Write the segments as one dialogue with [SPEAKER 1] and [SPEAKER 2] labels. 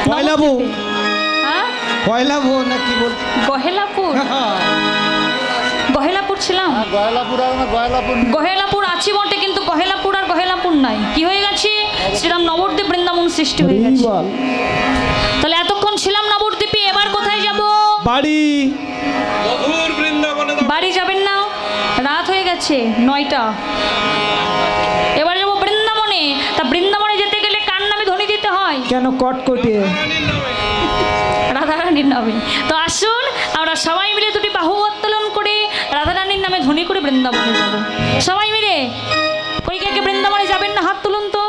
[SPEAKER 1] গহেলাপুর
[SPEAKER 2] হ্যাঁ
[SPEAKER 1] গহেলাপুর না কি বল
[SPEAKER 2] গহেলাপুর গহেলাপুর ছিলাম গহেলাপুর আছি বটে, কিন্তু গহেলাপুর আর গহেলাপুর নাই, কি হয়ে গেছে শ্রীরাম নবদ্বীপ বৃন্দাবন সৃষ্টি হয়ে গেছে। তাহলে এতক্ষণ ছিলাম নবদ্বীপে, এবার কোথায় যাব?
[SPEAKER 1] বাড়ি।
[SPEAKER 2] বাড়ি যাবেন না, রাত হয়ে গেছে 9টা। এবার যাবো বৃন্দাবনে। তা বৃন্দাবনে যেতে গেলে কার নামে ধ্বনি দিতে হয়?
[SPEAKER 1] কেন কটকটে?
[SPEAKER 2] রাধারানীর নামে। তো আসুন আমরা সবাই মিলে দুটি বাহু উত্তোলন করে রাধারানীর নামে ধ্বনি করে বৃন্দাবনে যাব সবাই মিলে। কই কে বৃন্দাবনে যাবেন না? হাত তুলুন তো।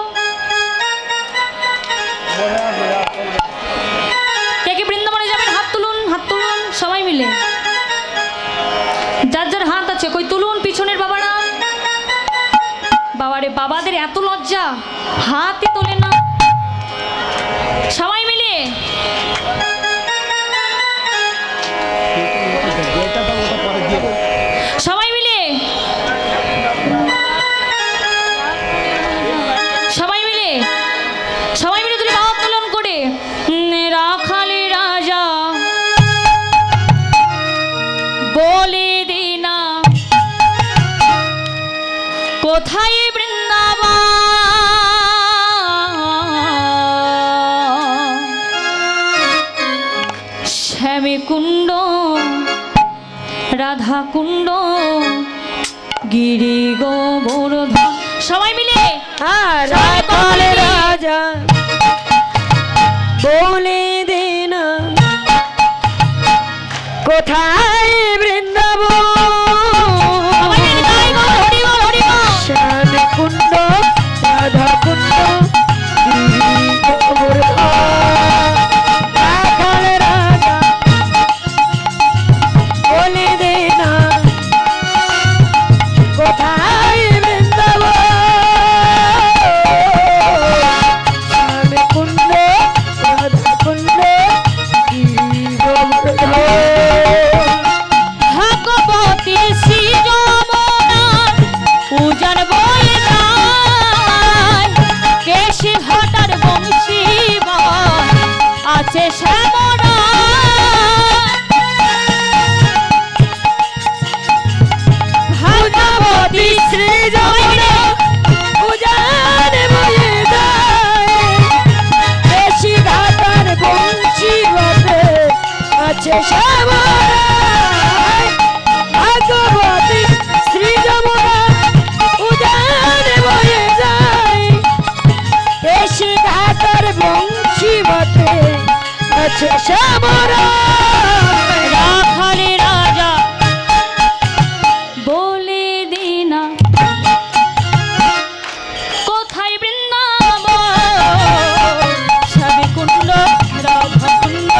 [SPEAKER 2] কে কে বৃন্দাবনে যাবেন? হাত তুলুন, হাত তুলুন সবাই মিলে। যার যার হাত আছে কই তুলুন, পিছনের বাবারা। বাবারে, বাবাদের এত লজ্জা, হাতই তোলে না। সবাই মিলে সবাই মিলে সবাই মিলে সবাই মিলে তুমি বাবা উত্তোলন করে রাখালে রাজা বলে দিনা কোথায় বৃন্দাবন, শ্যামে কুণ্ড রাধা কুণ্ড গিরি গোবর্ধন। সবাই মিলে
[SPEAKER 3] রাখালে রাজা বলে দেন কোথায় বৃন্দাবন, শ্যাম কুণ্ড রাধা কুণ্ড গিরি গোবর্ধন। রাখালে রাজা বলে দেন কোথায় বৃন্দাবন, শ্যাম কুণ্ড রাধা কুণ্ড গিরি গোবর্ধন।
[SPEAKER 2] ভগবতী শ্রী যমুনার উজান বয়ে যায়, কেশি ঘাটার বংশী আছে শ্যামরা।
[SPEAKER 3] ভগবতী শ্রী যমুনা উজান বয়ে যায়, কেশি ঘাটার বংশী বটে আছে শ্যামরায়। ভগবতী শ্রী যমুনা উজান বয়ে যায়, কেশি ঘাটার বংশী বটে আছে শ্যামরায়।
[SPEAKER 2] রাখালে রাজা বলে দিনা কোথায় বৃন্দাবন, শ্যামে কুণ্ড রাধা কুণ্ড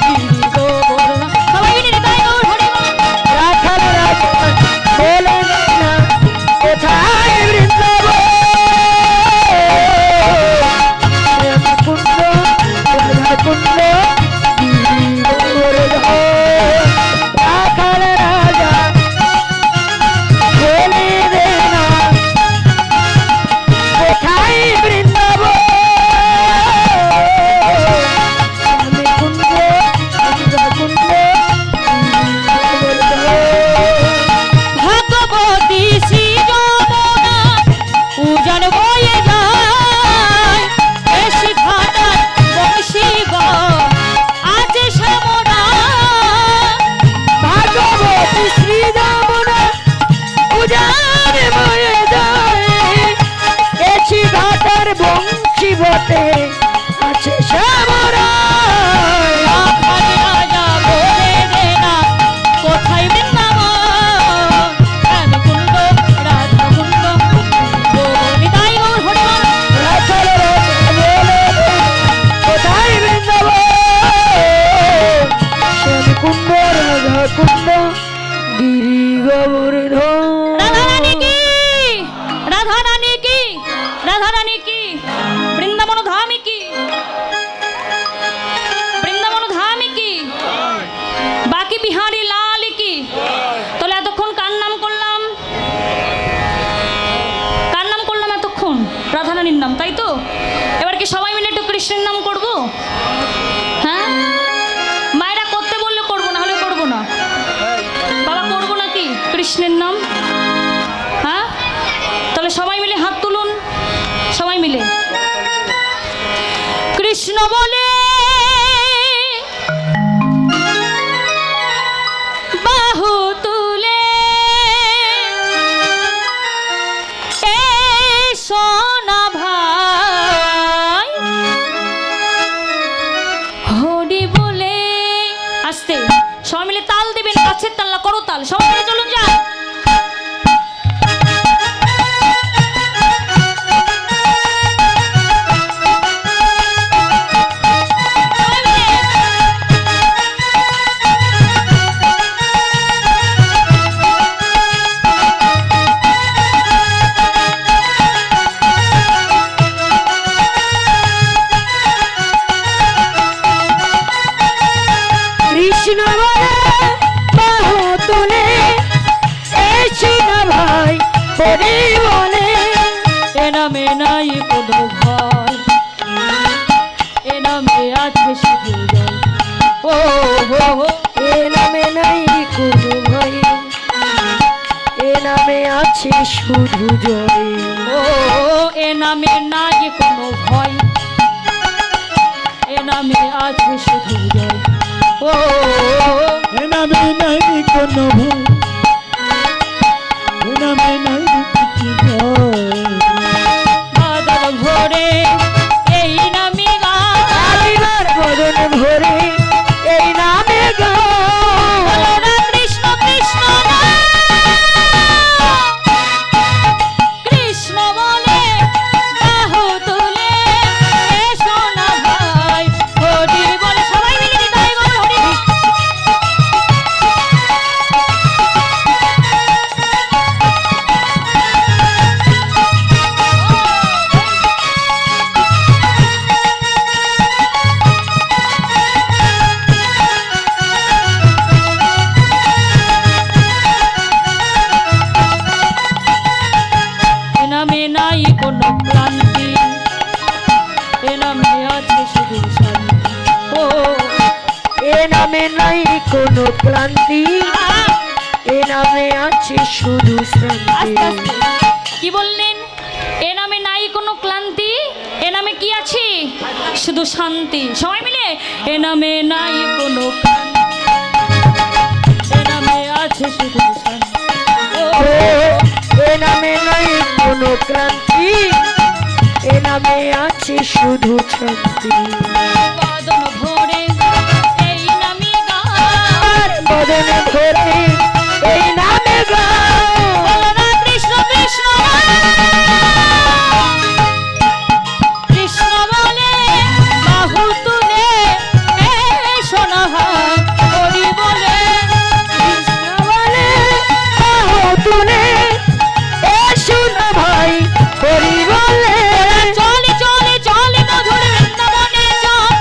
[SPEAKER 2] গিরি গোবর্ধন। সবাই মিলে তাই গৌর হরি বল।
[SPEAKER 3] রাখালে রাজা বলে না কোথায় বৃন্দাবন, শ্যাম কুণ্ড রাধা কুণ্ড গিরি গোবর্ধন। রাখালে রাজা বলে দে না কোথায় বৃন্দাবন, শ্যাম কুণ্ড রাধা কুণ্ড গিরি গোবর্ধন।
[SPEAKER 2] ভগবতী শ্রী যমুনা উজান বয়ে যায়, কেশি ঘাটার বংশী আছে শ্যামরা।
[SPEAKER 3] ভগবতী শ্রী যমুনা উজান বয়ে যায়, কেশি ঘাটার বংশী বটে আছে শ্যামরায়।
[SPEAKER 2] রাখালে রাজা বলে দে না কোথায় বৃন্দাবন, শ্যাম কুণ্ড রাধা কুণ্ড গৌরী তাই গৌর হরি বল।
[SPEAKER 3] রাখালে রাজা বলে দে কোথায় বৃন্দাবন, শ্যাম কুণ্ড রাধা কুণ্ড গিরি গোবর্ধন।
[SPEAKER 2] রাধারানী কি, রাধারানী কি, রাধারানী কি, বৃন্দাবন ধামী কি, বৃন্দাবন ধামী কি, বাকি বিহারী লাল কি। তাহলে এতক্ষণ কার নাম করলাম? কার নাম করলাম এতক্ষণ? রাধারানীর নাম, তাই তো? এবার এবার কি সবাই মিলে একটু কৃষ্ণের নাম করব? হ্যাঁ, মায়েরা করতে বললে করবো, না হলে করবো না। বাবা করবো নাকি কৃষ্ণের নাম? হ্যাঁ, তাহলে সবাই মিলে হাত তুলুন, সবাই মিলে কৃষ্ণ বলে বাহু তুলে সোনা ভাই হরি বলে। আস্তে সবাই মিলে তাল দেবেন, কাছের তাল না, করো তাল, সবাই মিলে চলুন যান।
[SPEAKER 3] কৃষ্ণ বলে বাহু তুলে এসো না ভাই হরি বলে।
[SPEAKER 2] এ নামে নাই কোনো ভয়, এ নামে আছে শুধু জয়। ও হো হো,
[SPEAKER 3] এ নামে নাই কোনো ভয়, এ নামে আছে শুধু জয়।
[SPEAKER 2] ও এ নামে নাই কোনো ভয়, এ নামে আছে শুধু জয়। ও
[SPEAKER 1] এ নামে নাই কোনো ভয়, এ নামে নাই কিছু ভয়।
[SPEAKER 2] বাদল ভরে এই নামে গান,
[SPEAKER 3] আদিবার বদন ভরে এই নামে গান।
[SPEAKER 2] বলো না কৃষ্ণ কৃষ্ণ নাম। কৃষ্ণ বলে বাহু তুলে এসো না ভাই হরি বলে। সবাই মিলে নিতাই গৌর হরি। এ নামে নাই কোনো ক্লান্তি, এ নামে আছে শুধু শান্তি। ও
[SPEAKER 3] এ নামে নাই কোনো ক্লান্তি, এ নামে আছে শুধু শান্তি।
[SPEAKER 2] আস্তে আস্তে কি বললেন? এ নামে নাই কোনো ক্লান্তি, এ নামে কি আছে? শুধু শান্তি। সবাই মিলে এ নামে নাই কোনো ক্লান্তি, এ নামে আছে শুধু শান্তি। ও
[SPEAKER 3] ও, এ নামে নাই কোনো ক্লান্তি, এ নামে আছে শুধু শান্তি।
[SPEAKER 2] বাদন ভরে এই নামে গান,
[SPEAKER 3] আর বদনে ভরে এই নামে গান।
[SPEAKER 2] বলো না কৃষ্ণ কৃষ্ণ নাম। কৃষ্ণ বলে বাহু তুলে এসো না ভাই হরি বলে।
[SPEAKER 3] কৃষ্ণ বলে বাহু তুলে এসো না ভাই হরি বলে।
[SPEAKER 2] চলে চলে চলে মধুর বৃন্দাবনে চল,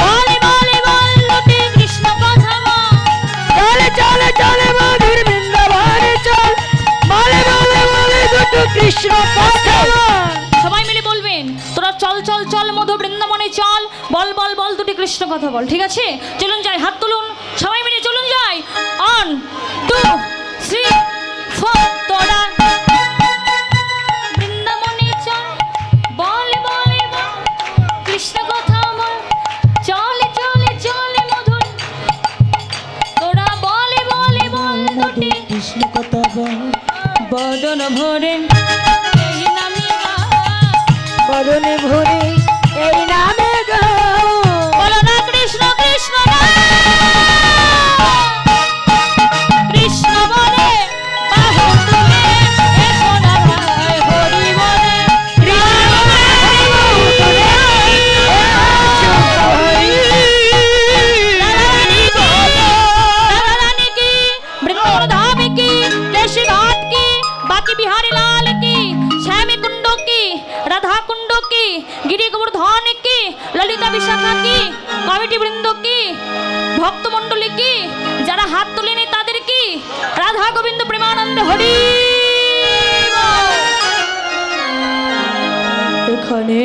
[SPEAKER 2] বলে বলে বলতে কৃষ্ণ কথা বল।
[SPEAKER 3] চলে চলে চলে মধুর বৃন্দাবনে চল, বলে বলে বলে দুটো কৃষ্ণ কথা বল।
[SPEAKER 2] সবাই মিলে বলবেন, তোরা চল চল চল মধু বৃন্দাবনে চল, বল বল বল দুটি কৃষ্ণ কথা বল। ঠিক আছে, চলুন যাই, হাত তুলুন, সবাই মিলে চলুন যাই। 1 2 3 4 তোরা বৃন্দাবনে চল, বল বলে বল কৃষ্ণ কথা বল। চলে চলে চলে মধুর, তোরা বলে বলে বল দুটি
[SPEAKER 1] কৃষ্ণ কথা বল।
[SPEAKER 2] বদন ভরে এই নামে গান।
[SPEAKER 3] বদনে ভরে এই নামে গান।
[SPEAKER 2] বলো না কৃষ্ণ কৃষ্ণ নাম। কৃষ্ণ বলে বাহু তুলে এসো না ভাই হরি বলে। কৃষ্ণ বলে বাহু তুলে এসো না ভাই। রাধারানী বলো, রাধারানী কি, বৃন্দাবন ধাম কি, কেশী ঘाट की, बाकी बिहारी लाल की, श्यामी कुंड की, राधा कुंड की, गिरी गोवर्धन की, ललिता विशाखा की, कमिटी বৃন্দ की, ভক্তমণ্ডলী কি, যারা হাত তোলেনি তাদের কি, রাধা গোবিন্দ প্রেমানন্দ হরি বল। এখানে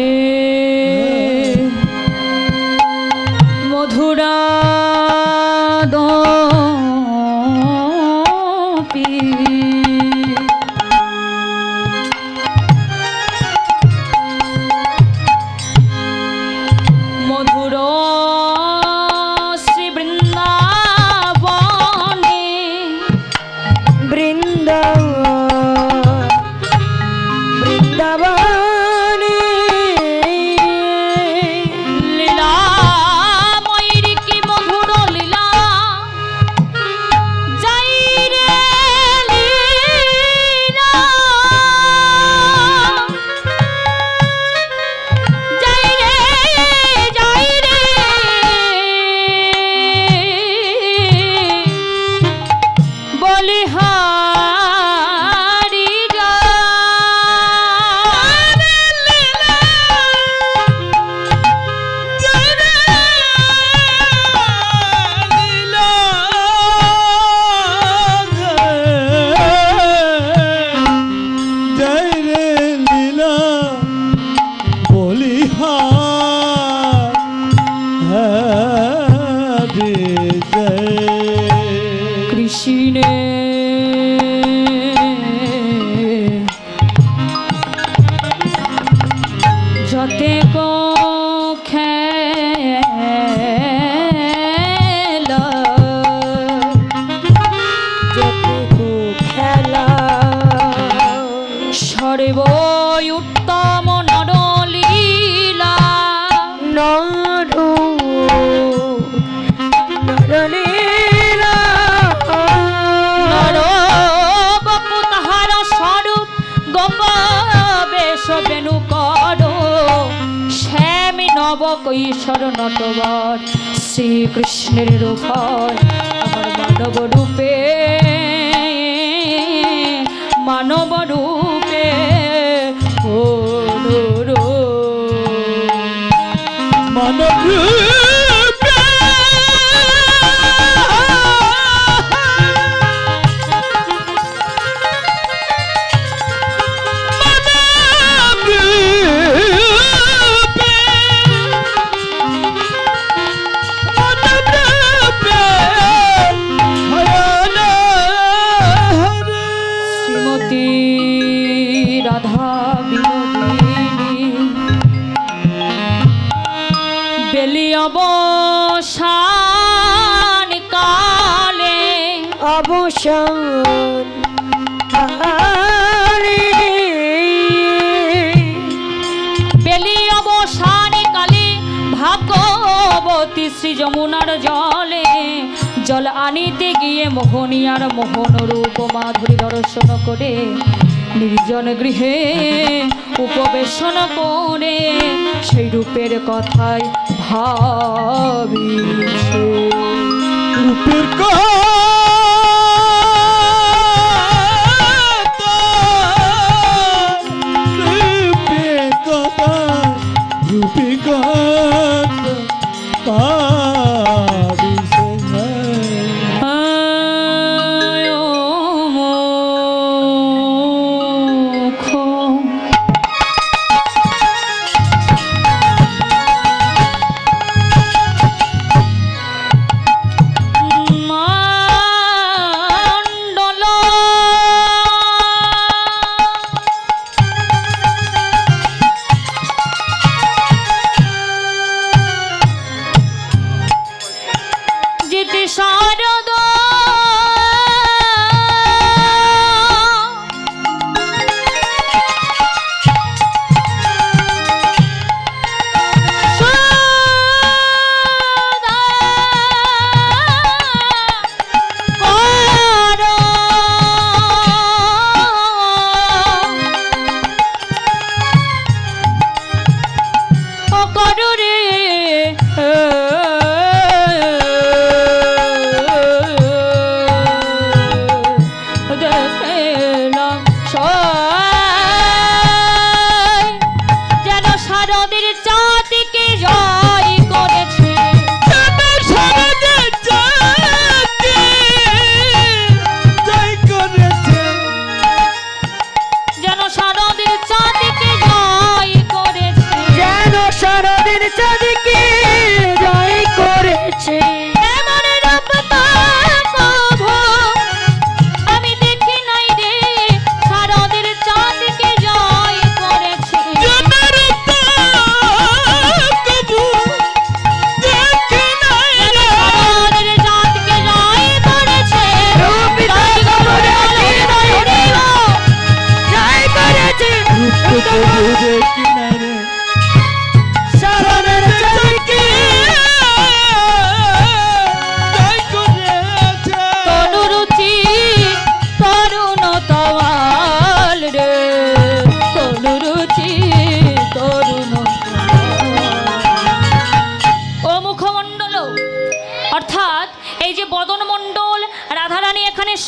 [SPEAKER 1] हरे जय
[SPEAKER 2] কৃষ্ণে যতে কো খেলা
[SPEAKER 3] যতটুকু খেলা
[SPEAKER 2] সর্ব উত্তম নরলীলা
[SPEAKER 3] নরু নরলীলা
[SPEAKER 2] নর বপু তাহার স্বরূপ গোপ বেশ বেণু কর শ্যামী নব কৈশোর নটবর শ্রীকৃষ্ণের রূপ আমার মানব রূপে মানব রূপে
[SPEAKER 1] মানব রূপে মানব রূপে মানব রূপে হরে হরে
[SPEAKER 2] শ্রীমতী রাধা বিনোদিনী বেলি অবসান কালে
[SPEAKER 3] অবসান কালে
[SPEAKER 2] বেলি অবসান কালে ভাগবতী শ্রী যমুনার জলে জল আনিতে গিয়ে মোহনিয়ার মোহন রূপ মাধুরী দর্শন করে নির্জন গৃহে উপবেশন করে সেই রূপের কথাই ভাবিছে
[SPEAKER 1] রূপের রূপে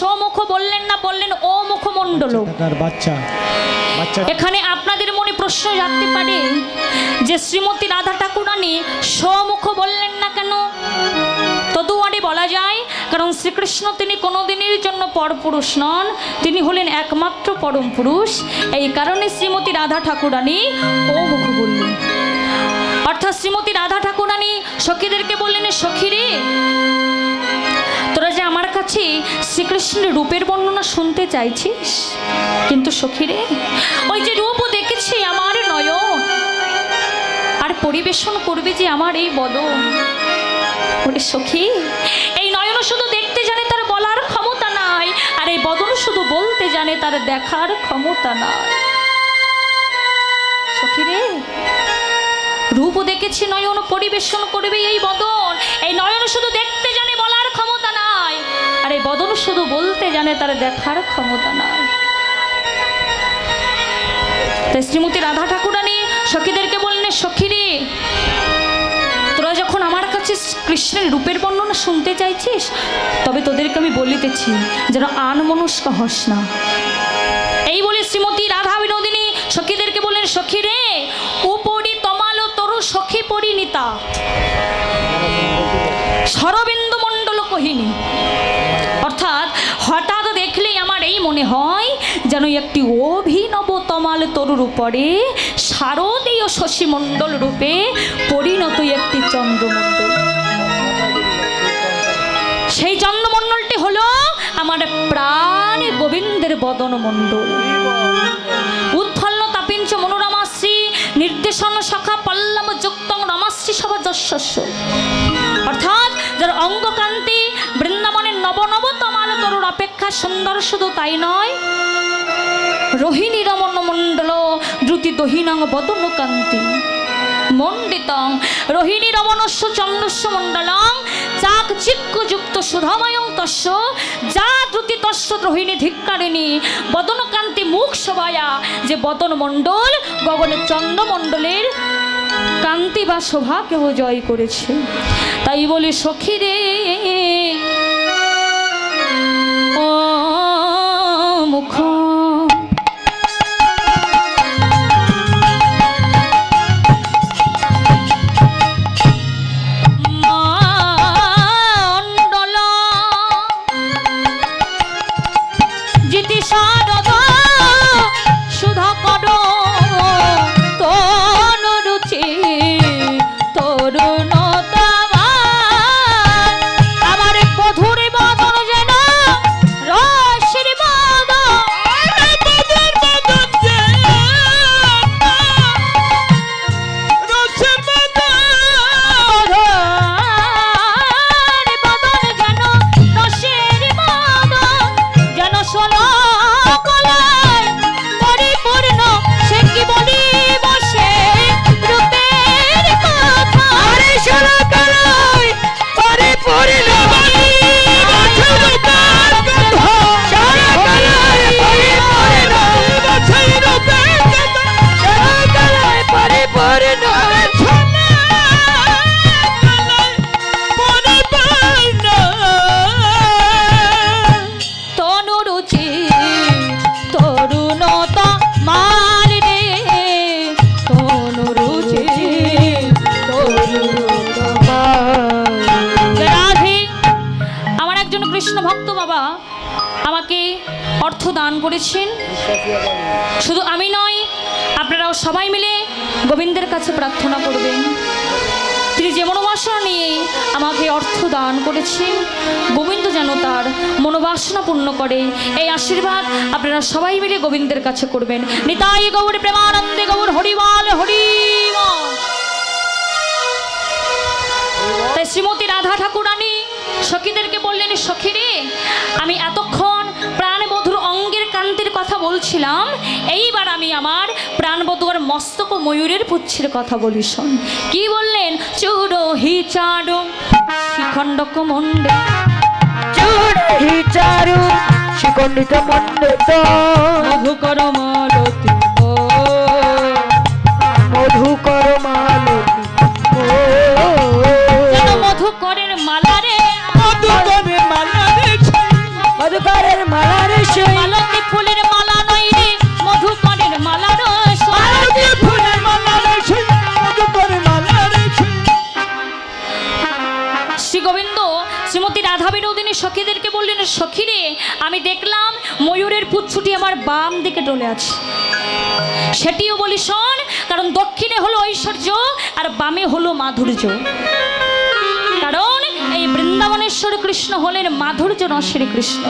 [SPEAKER 2] সমুখ বললেন না, বললেন ও মুখমণ্ডল।
[SPEAKER 1] বাচ্চা
[SPEAKER 2] এখানে আপনাদের মনে প্রশ্ন জাগতে পারে যে শ্রীমতী রাধা ঠাকুরানী সমুখ বললেন না কেন? তদুয়ারে বলা যায় কারণ শ্রীকৃষ্ণ তিনি কোনোদিনের জন্য পরপুরুষ নন, তিনি হলেন একমাত্র পরম পুরুষ। এই কারণে শ্রীমতী রাধা ঠাকুরানী ও মুখ বললেন। এবার শ্রীমতী রাধা ঠাকুরানী সখীদেরকে বললেন, সখী রে, তোরা যে আমার কাছে শ্রীকৃষ্ণের রূপের বর্ণনা শুনতে চাইছিস, কিন্তু সখী রে, ওই যে রূপও দেখেছি আমার নয়ন, আর পরিবেশন করবে যে আমার এই বদন। ওরে সখী, এই নয়ন শুধু দেখতে জানে, তার বলার ক্ষমতা নাই, আর এই বদন শুধু বলতে জানে, তার দেখার ক্ষমতা নাই। সখী রে, রূপও দেখেছি নয়ন, পরিবেশন করবে এই বদন, এই নয়ন শুধু দেখতে জানে, বলার ক্ষমতা নাই, আর এই বদন শুধু বলতে জানে, তার দেখার ক্ষমতা নাই। তাই শ্রীমতী রাধা ঠাকুরানী সখীদেরকে বললেন, সখী রে, তোরা যখন আমার কাছে কৃষ্ণের রূপের বর্ণনা শুনতে চাইছিস, তবে তোদেরকে আমি বলিতেছি যেন আনমনস্ক হস না। এই বলে শ্রীমতী রাধা বিনোদিনী সখীদেরকে বললেন, সখী রে, উপরি তমাল তরু সখী পরিণীতা শরবিন্দু মণ্ডল কহিনী। অর্থাৎ হঠাৎ দেখলেই আমার এই মনে হয় যেন একটি অভিনব তমাল তরুর উপরে শারদীয় শশীমণ্ডল রূপে পরিণত একটি চন্দ্রমণ্ডল। সেই চন্দ্রমণ্ডলটি হলো আমার প্রাণ গোবিন্দের বদন মণ্ডল। উৎফল্ল তাপিঞ্চ মনোরমাশ্রী নির্দেশন শাখা পল্লব যুক্তং রমাশ্রী সভা যশস্য। অর্থাৎ যার অঙ্গকান্তি বৃন্দাবনের নবনব তমাল তরুর অপেক্ষা সুন্দর, শুধু তাই নয়, রোহিণী রমণ মণ্ডল দ্রুতি দহিনাং বদন কান্তি মণ্ডিতং রোহিণী রমণস্য চন্দ্রস্য মণ্ডলং চাকচিক্যযুক্ত সুধাময়ং তস্য যা দ্রুতি তস্য রোহিণী ধিক্কারিণী বদনকান্তি মুখ শোভায়া। যে বদন মণ্ডল গগনের চন্দ্রমণ্ডলের কান্তি বা শোভাকেও জয় করেছে। তাই বলি সখী রে, ও মুখ অর্থ দান করেছেন। শুধু আমি নয়, আপনারাও সবাই মিলে গোবিন্দের কাছে প্রার্থনা করবেন, তিনি যে মনোবাসনা নিয়ে আমাকে অর্থ দান করেছেন, গোবিন্দ যেন তার মনোবাসনা পূর্ণ করে। এই আশীর্বাদ আপনারা সবাই মিলে গোবিন্দের কাছে করবেন। নিতাই গৌর প্রেমানন্দে গৌর হরিবল হরিবল। তাই শ্রীমতী রাধা ঠাকুরানী সখীদেরকে বললেন, সখী রে, আমি এতক্ষণ প্রাণবধূর অঙ্গের কান্তির কথা বলছিলাম, এইবার আমি আমার প্রাণবধূর মস্তক ও ময়ূরের পুচ্ছের কথা বলি শোন। কি বললেন? চূড় হি চারু শিখণ্ডক মণ্ডে,
[SPEAKER 3] চূড় হি চারু শিখণ্ডিত মণ্ডিত
[SPEAKER 2] মধুকর মালতী
[SPEAKER 3] মধুকর মালতী
[SPEAKER 2] মধুকরের মালা রে,
[SPEAKER 1] মধুকরের মালা রে,
[SPEAKER 3] মধুকরের মালা রে,
[SPEAKER 2] মালতী ফুলের মালা নয় রে, মধুকরের মালা রস,
[SPEAKER 1] মালতী ফুলের মালা রে, মধুকরের মালা রে।
[SPEAKER 2] শ্রী গোবিন্দ শ্রীমতী রাধা বিনোদিনী সখীদেরকে বললেন, সখী রে, আমি দেখলাম ময়ূরের পুচ্ছটি আমার বাম দিকে টলে আছে, সেটিও বলি শোন। কারণ দক্ষিণে হলো ঐশ্বর্য আর বামে হলো মাধুর্য। কারণ এই বৃন্দাবনেশ্বর কৃষ্ণ হলেন মাধুর্য রসের কৃষ্ণ।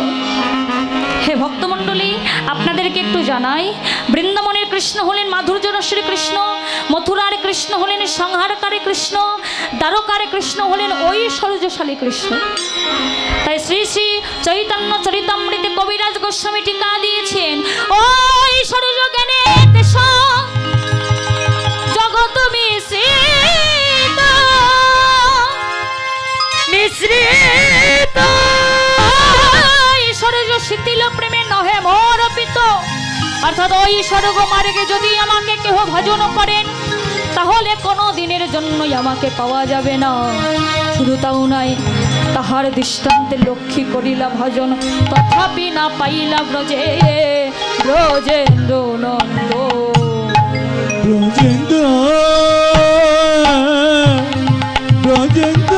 [SPEAKER 2] হে ভক্তমণ্ডলী, আপনাদেরকে একটু জানাই, বৃন্দাবনের কৃষ্ণ হলেন মাধুর্য রসের কৃষ্ণ, মথুরার কৃষ্ণ হলেন সংহারকারী কৃষ্ণ, দ্বারকার কৃষ্ণ হলেন ঐশ্বর্যশালী কৃষ্ণ। তাই শ্রী শ্রী চৈতন্য চরিতামৃতে কবিরাজ গোস্বামী টিকা দিয়েছেন, ঐশ্বর্য জ্ঞানে জগৎ মিশ্রিত
[SPEAKER 3] মিশ্রিত
[SPEAKER 2] ঐশ্বর্য শিথিল প্রেমে নহে মোর অর্পিত। অর্থাৎ ঐশ্বর্য মার্গে যদি আমাকে কেহ ভজন করেন তাহলে কোনো দিনের জন্যই আমাকে পাওয়া যাবে না। শুধু তাও নাই, তাহার দৃষ্টান্তে লক্ষ্মী করিলা ভজন, তথাপি না পাইলা ব্রজে ব্রজেন্দ্র নন্দ।
[SPEAKER 1] ব্রজেন্দ্র ব্রজেন্দ্র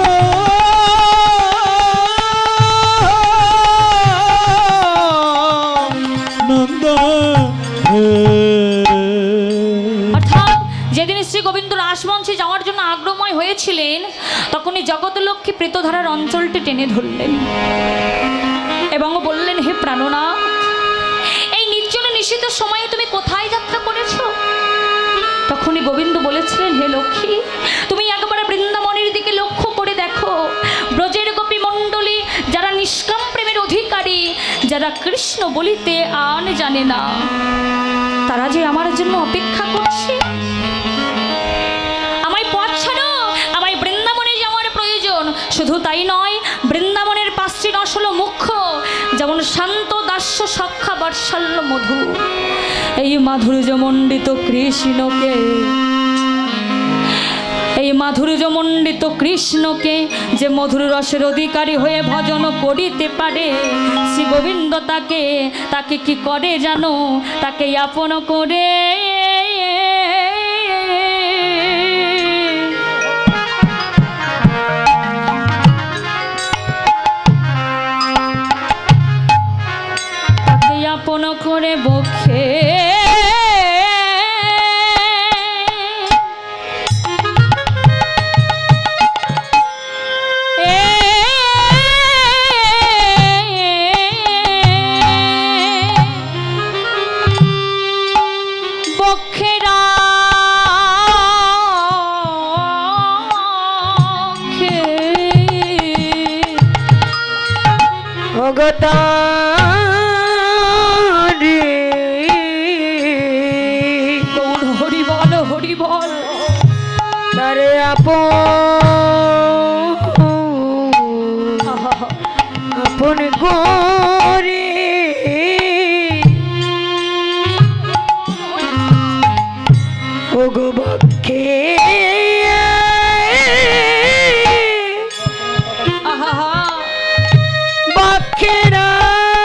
[SPEAKER 1] নন্দ।
[SPEAKER 2] অর্থাৎ যেদিন শ্রী গোবিন্দ রাসমঞ্চে যাওয়ার জন্য আগ্রহময় হয়েছিলেন তখনই জগৎলক্ষ্মী প্রেতধারার অঞ্চলটি টেনে ধরলেন এবং বললেন, হে প্রাণনাথ, এই নির্জন নিষিদ্ধ সময়ে তুমি কোথায় যাত্রা করেছ? তখনই গোবিন্দ বলেছিলেন, হে লক্ষ্মী, তুমি একবার বৃন্দাবনের দিকে লক্ষ্য করে দেখো। ব্রজের গোপী মণ্ডলী যারা নিষ্কাম প্রেমের অধিকারী, যারা কৃষ্ণ বলিতে আন জানে না, তারা যে আমার জন্য অপেক্ষা করছে। আমায় পথ ছাড়ো, আমায় বৃন্দাবনে যাওয়ার প্রয়োজন। শুধু তাই নয়, বৃন্দাবনের 5টি রস হলো মুখ্য, যেমন শান্ত, দাস্য, সখ্যা, বাৎসল্য, মধু। এই মাধুর্যমণ্ডিত কৃষ্ণকে, এই মাধুর্যমণ্ডিত কৃষ্ণকে যে মধুর রসের অধিকারী হয়ে ভজন করিতে পারে, শ্রী গোবিন্দ তাকে কি করে জানো? তাকে আপন করে তাকে আপন করে বক্ষে হরি বল, হরি বল।
[SPEAKER 3] তারে আপন করে ওগো বক্ষে বক্ষে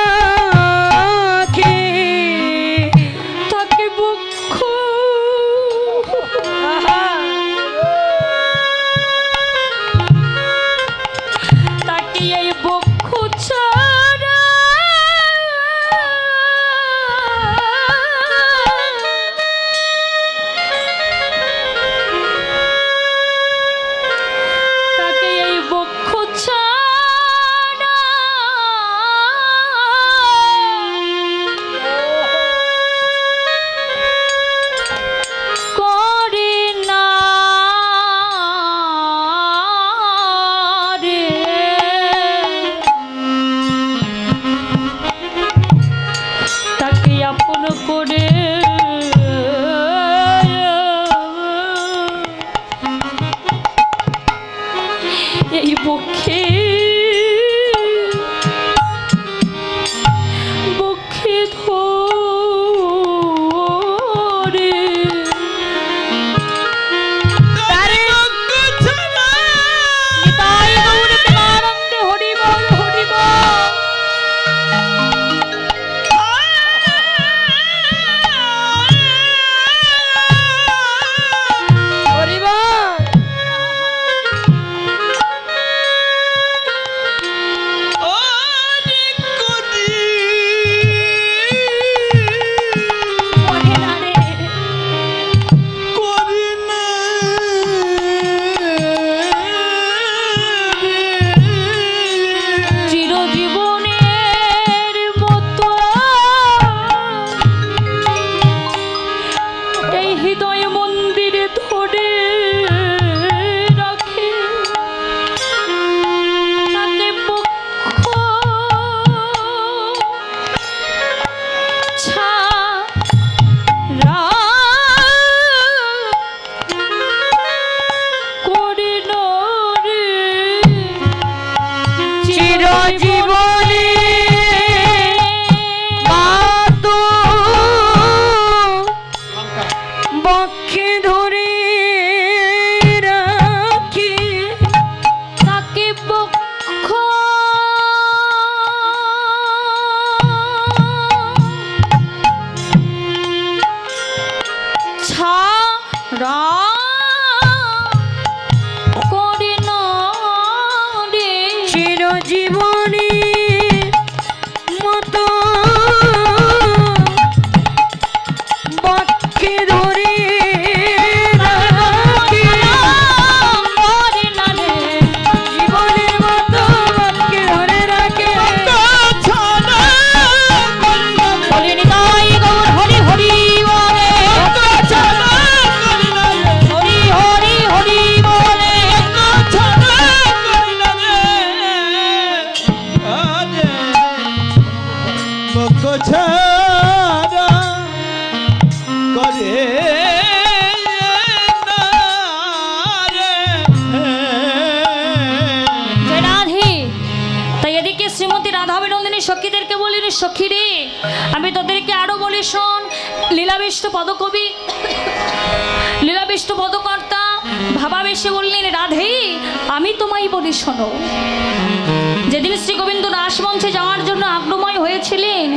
[SPEAKER 3] রাখে
[SPEAKER 2] তাকে বক্ষ তাকে এই বক্ষ ছাড়া তাকে এই বক্ষ ছাড়া করে না রে। তাকে আপন করে এই বক্ষে বক্ষে ধরে নিতাই গৌর প্রেমানন্দে হরি বল, হরি বল।
[SPEAKER 3] হরি বল।
[SPEAKER 2] সখী রে, আমি তোদেরকে আরো বলি শোন। লীলাবিষ্ট পদকবি, লীলাবিষ্ট পদকর্তা ভাবাবেশে বললেন, রাধে আমি তোমায় বলি শোনো। যেদিন শ্রী গোবিন্দ রাসমঞ্চে যাওয়ার জন্য আগ্রহময় হয়েছিলেন,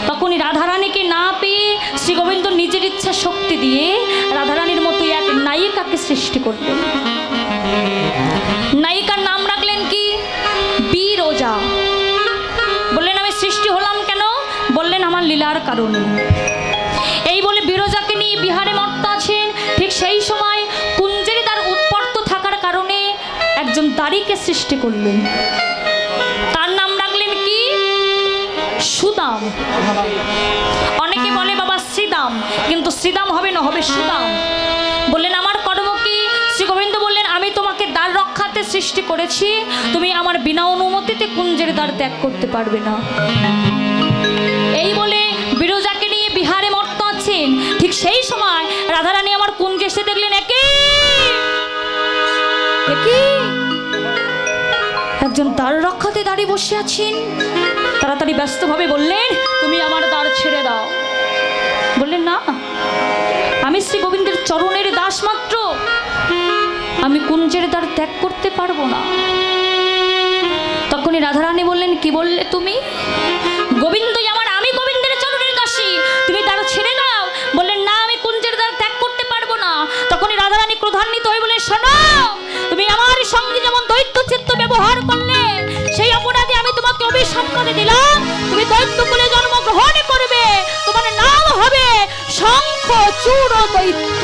[SPEAKER 2] তখনই রাধারানীকে না পেয়ে শ্রী গোবিন্দ নিজের ইচ্ছা শক্তি দিয়ে রাধারানীর মতো এক নায়িকাকে সৃষ্টি করলেন। নায়িকার নাম রাখলেন কি? বিরজা। বললেন আমি সৃষ্টি হলাম কেন? বললেন আমার লীলার কারণে। এই বলে বিরজাকে নিয়ে বিহারে মত্ত আছেন। ঠিক সেই সময় কুঞ্জের দ্বার উৎপর্ত থাকার কারণে একজন দাড়িকে সৃষ্টি করলেন। তার নাম রাখলেন কি? সুদাম। অনেকে বলে বাবা শ্রীদাম, কিন্তু শ্রীদাম হবে না, হবে সুদাম। বললেন আমার কর্ম কি? শ্রী গোবিন্দ বললেন আমি তোমাকে দ্বার রক্ষাতে সৃষ্টি করেছি, তুমি আমার বিনা অনুমতিতে কুঞ্জের দ্বার ত্যাগ করতে পারবে না। এই বলে বিরজাকে নিয়ে বিহারে মর্ত আছেন। ঠিক সেই সময় রাধারানী আমার কুঞ্জে এসে দেখলেন একই একজন দ্বার রক্ষাতে দাঁড়িয়ে বসে আছেন। তাড়াতাড়ি ব্যস্তভাবে বললেন তুমি আমার দ্বার ছেড়ে দাও। বললেন না, আমি শ্রী গোবিন্দের চরণের দাস মাত্র, আমি কুঞ্জের দ্বার ত্যাগ করতে পারবো না। তখনই রাধারানী বললেন কি বললে তুমি? গোবিন্দই আমার, আমি গোবিন্দের চরণের দাসী, তুমি দ্বার ছেড়ে দাও। বললেন না, আমি কুঞ্জের দ্বার ত্যাগ করতে পারবো না। তখনই রাধারানী ক্রোধান্বিত হয়ে বলে শোনো, তুমি আমার সঙ্গে যেমন দৈত্য চিত্ত ব্যবহার করলে, সেই অপরাধে আমি তোমাকে অভিশাপ করে দিলাম। তুমি দৈত্য কুলে জন্মগ্রহণ করবে, তোমার নাম হবে শঙ্খচূড় দৈত্য।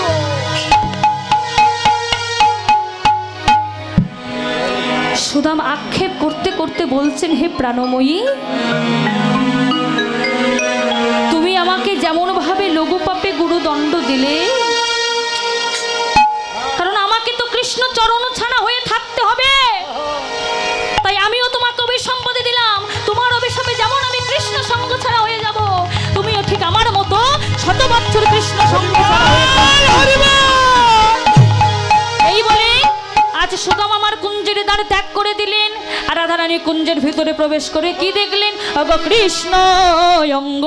[SPEAKER 2] সুদাম আক্ষেপ করতে করতে বলছেন হে প্রাণময়ী, তুমি আমাকে যেমন ভাবে লঘু পাপে গুরুদণ্ড দিলে, কারণ আমাকে তো কৃষ্ণ চরণ ছাড়া হয়ে থাকতে হবে, তাই আমিও তোমাকে অভিসম্পদে দিলাম। তোমার অভিশাপে যেমন আমি কৃষ্ণ সঙ্গ ছাড়া হয়ে যাব, তুমিও ঠিক আমার মতো শত বছর কৃষ্ণ সঙ্গ ছাড়া হয়ে থাকবে। এই বলে আজ সুদাম আমার কুঞ্জের দ্বার ত্যাগ করে দিলেন। আর রাধারানী কুঞ্জের ভিতরে প্রবেশ করে কি দেখলেন? অগ কৃষ্ণ অঙ্গ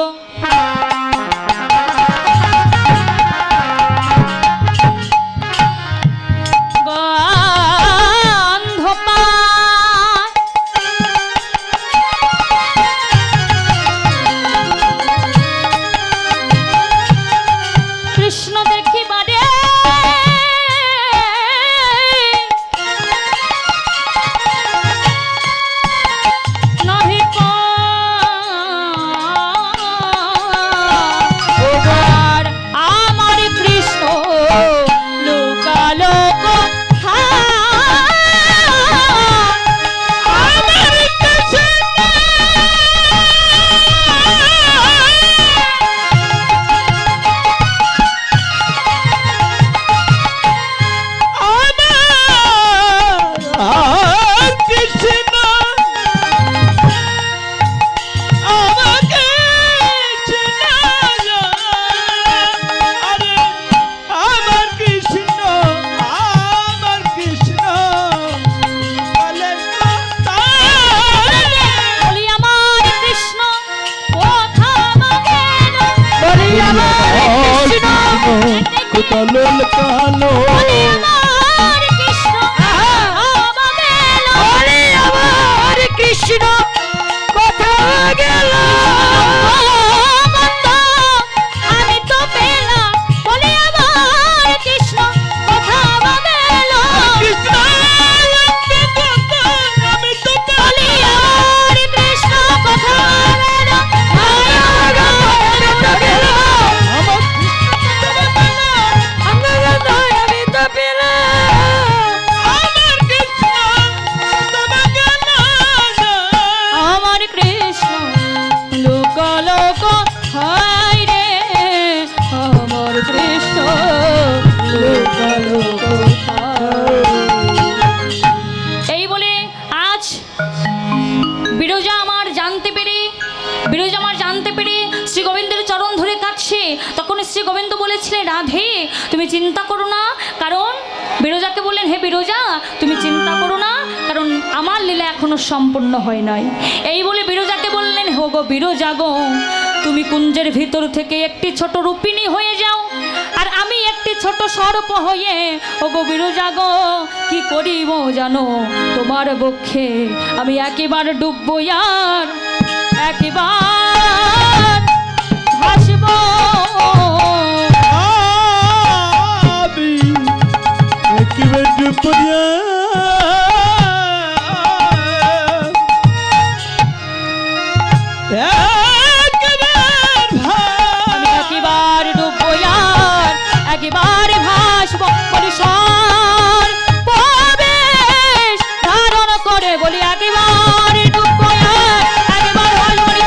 [SPEAKER 2] কৃষ্ণ দেখিবারে
[SPEAKER 1] কালো কালো
[SPEAKER 3] কৃষ্ণ কোথা গেল?
[SPEAKER 2] আমি তো পেলাম বলে আমার কৃষ্ণ কোথা গেল?
[SPEAKER 1] কৃষ্ণ আমি তো
[SPEAKER 2] বলে আমার কৃষ্ণ কোথা গেল?
[SPEAKER 3] আমি তো পেলাম
[SPEAKER 2] আমার কৃষ্ণ লোক লোক হায় রে, আমার কৃষ্ণ লোক লোক এই বলে আজ বিরজা আমার জানতে পেরে শ্রী গোবিন্দের চরণ ধরে কাটছে। তখন শ্রী গোবিন্দ বলেছিলেন রাধে তুমি চিন্তা করো না, কারণ বিরজাকে বললেন হে বিরজা তুমি চিন্তা করো না, কারণ আমার লীলা এখনো সম্পূর্ণ হয় নাই। এই বলে বিরজাকে বললেন, হো গো বিরজা গো, তুমি কুঞ্জের ভিতর থেকে একটি ছোট রূপিণী হয়ে যাও, আর আমি একটি ছোট সর্প হয়ে, ও গো বিরজা গো, কি করিব জানো, তোমার বক্ষে আমি একেবারে ডুববো আর একেবার ভাসবো।
[SPEAKER 1] আমি একেবারে ডুবরিয়া
[SPEAKER 2] আমি একেবারে ডুববো আর একেবারে ভাসবো। পরিসর প্রবেশ ধারণ করে বলি একেবারে ডুববো আর একেবারে ভাসবো।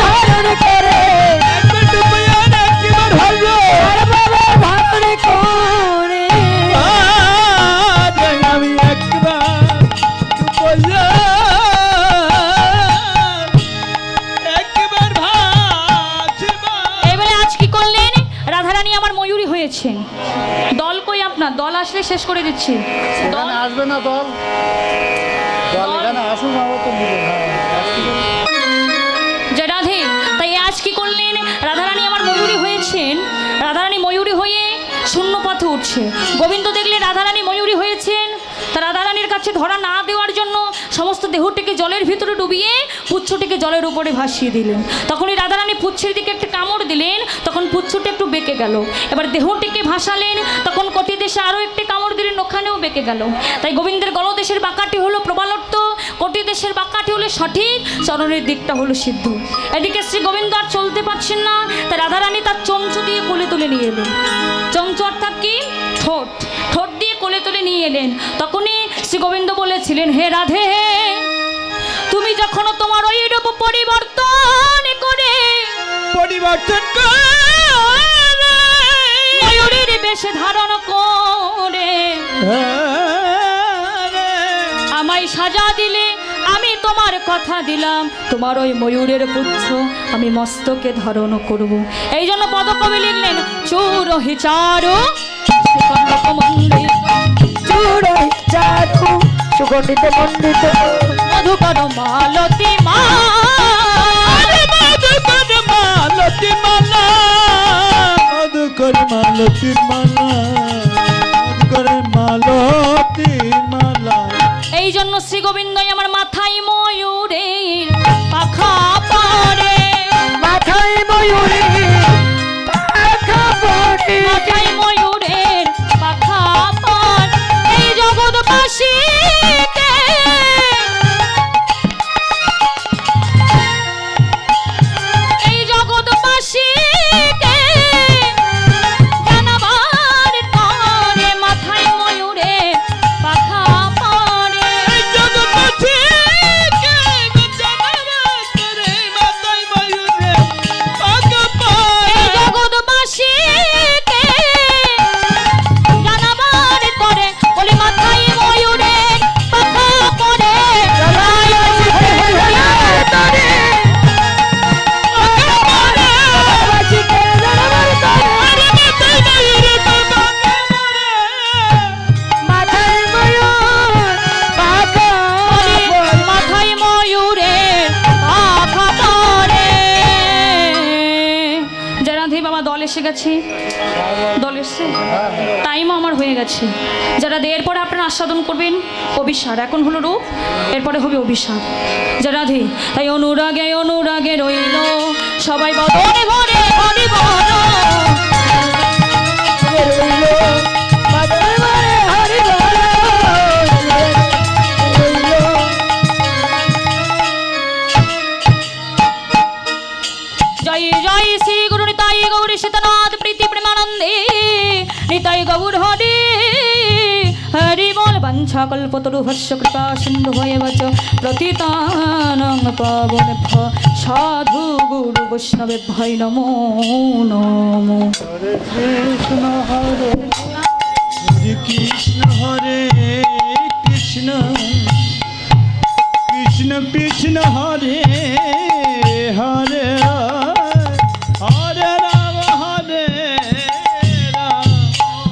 [SPEAKER 3] ধারণ করে ধারণ করে
[SPEAKER 1] আমি একবার ডুবরিয়া একবার ভাসবো।
[SPEAKER 2] এবারে আজ কি করলেন? রাধারানী আমার ময়ূরী হয়েছেন। দল কই আপনার? দল আসলে শেষ করে দিচ্ছি। দল
[SPEAKER 4] আসবে না দল এখানে আসুন আমার তো নিবে
[SPEAKER 2] যে রাধে, তাই আজ কি করলেন? রাধারানী আমার ময়ূরী হয়েছেন। রাধারানী ময়ূরী হয়ে শূন্য পথে উঠছে। গোবিন্দ দেখলে রাধারানী ময়ূরী হয়েছেন, তা রাধারানীর কাছে ধরা না দেওয়ার জন্য সমস্ত দেহটিকে জলের ভিতরে ডুবিয়ে পুচ্ছটিকে জলের উপরে ভাসিয়ে দিলেন। তখনই রাধারানী পুচ্ছের দিকে একটা কামড় দিলেন, তখন পুচ্ছটি একটু বেঁকে গেল। এবার দেহটিকে ভাসালেন, তখন কটি দেশে আরও একটি কামড় দিলেন, ওখানেও বেঁকে গেল। তাই গোবিন্দের গলদেশের বাঁকাটি হলো প্রবালত্ব, কটি দেশের বাঁকাটি হলো সঠিক, চরণের দিকটা হলো সিদ্ধ। এদিকে শ্রী গোবিন্দ আর চলতে পারছেন না, তাই রাধারানী তার চঞ্চু দিয়ে কোলে তুলে নিয়ে এলেন। চঞ্চু অর্থাৎ কি? ঠোঁট। ঠোঁট দিয়ে কোলে তুলে নিয়ে এলেন। তখনই শ্রী গোবিন্দ বলেছিলেন, হে রাধে, তুমি যখন তোমার ওই রূপ পরিবর্তন করে ময়ূরীর বেশে ধারণ করে আমায় সাজা দিলে, আমি তোমার কথা দিলাম, তোমার ওই ময়ূরের পুচ্ছ আমি মস্তকে ধারণ করব। এই জন্য পদকবি লিখলেন, চূড়হি চারু সুকন্নক মন্দির,
[SPEAKER 3] চূড়াই চারু সুগঠিত মণ্ডিত
[SPEAKER 2] মধুকর মালতী
[SPEAKER 1] মধুকর মালতীর মালা, মধুকর মালতীর মালা।
[SPEAKER 2] এই জন্য শ্রী গোবিন্দই আমার মাথায় ময়ূরের পাখা পরে,
[SPEAKER 3] মাথায় ময়ূরে পাখা পড়ে
[SPEAKER 2] মাথায় ময়ূরের পাখা পর। এই জগৎবাসীকে এই জগৎবাসীকে জানাবার তরে মাথায় ময়ূরের পাখা পরে। এই জগৎবাসীকে জানাবার তরে বলি মাথায় ময়ূরের পাখা পরে।
[SPEAKER 3] মাথায় ময়ূর পাখা
[SPEAKER 2] মাথায় ময়ূরের পাখা পরে। জয়রাধে বাবা, দল এসে গেছে। দল এসছে, টাইমও আমার হয়ে গেছে। যারা দেয়ের পরে আপনারা আস্বাদন করবেন অভিসার। এখন হলো রূপ, এরপরে হবে অভিসার। জয়রাধে, তাই অনুরাগে অনুরাগে রইল সবাই বদনে ভরে হরি বল।
[SPEAKER 3] রইল মাথায় মারে হরি বল রইল
[SPEAKER 2] জয় জয় শ্রী গুরু নিতাই গৌরী সীতানাথ প্রীতি প্রেমানন্দে নিতাই গৌর হরি হরি বল। বাঞ্ছা কল্পতরুভস্য কৃপা সিন্ধু ভয়েবচ প্রতিতানং পাবনেভ্য সাধু গুরু বৈষ্ণবেভ্যৈ নমো নমো।
[SPEAKER 1] হরে কৃষ্ণ হরে কৃষ্ণ, হরে কৃষ্ণ কৃষ্ণ কৃষ্ণ হরে